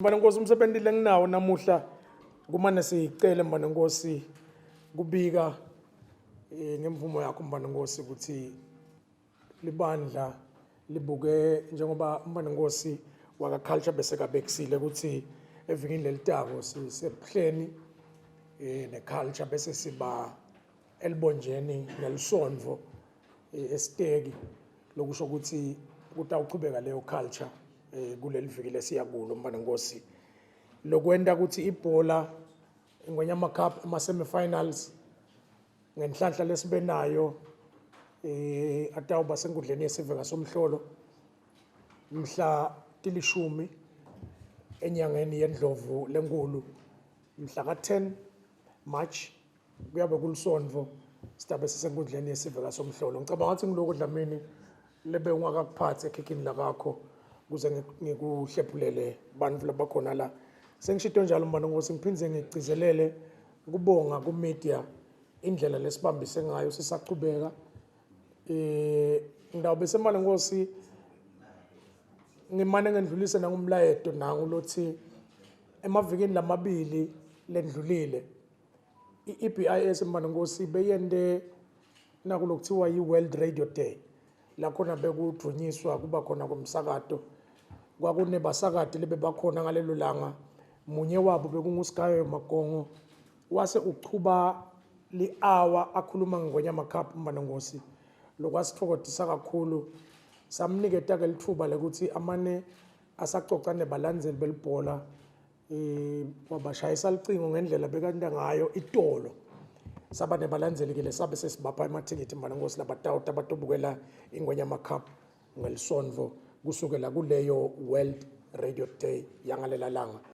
Mbana Nkosi umsebenzi lenginawo namuhla kumane sicele Mbana Nkosi kubika ngemvumo yakho Mbana Nkosi ukuthi libandla libuke njengoba Mbana Nkosi waka culture bese kabekisile ukuthi evikini lelitako sisebuhleni ne culture bese siba elibonjeni nelisonvo esiteki lokusho ukuthi kutawuchubeka leyo culture kuleli viki lesiyakulo Mbana Nkosi lokwenta ukuthi ibhola Ingwenyama Cup ama semi-finals ngenhlanhla lesibe nayo atawuba senkundleni yesiveka somhlolo mhla tilishumi enyangeni yendlovu lenkulu mhla ka-10 March kuyabe kulisonvo sitabe sisenkundleni yesiveka somhlolo. Ngicabanga ukuthi ngiloko Dlamini lebe ungakakuphathi ekhikhini lakakho kuze ngikuhlephulele bantfu labakhona la. Sengishito njalo Mbana Nkosi ngiphindze ngigcizelele kubonga ku-media indlela lesibambise ngayo sisachubeka. Ngidawube Mbana Nkosi ngimane ngendlulise nangumlayeto nangu lothi emavikini lamabili lendlulile i-EBIS Mbana Nkosi beyende nakulokuthiwa yi-World Radio Day la khona bekudrunyiswa kuba khona komsakato kwakunebasakati lebe bakhona ngalelo langa munye wabo bekunguSikayo Magongo wase uchuba li-hour akhuluma ngeNgwenyama Cup Mbana Nkosi lokwasithokozisa kakhulu samniketa ke lithuba lekuthi amane asacoca nebalandzeli belibhola wabashayisa licingo ngendlela bekanta ngayo itolo saba nebalandzeli ke lesabe sesibapha emathikithi Mbana Nkosi labatawuta batobukela iNgwenyama Cup ngelisonvo kusukela kuleyo World Radio Day yangalela langa.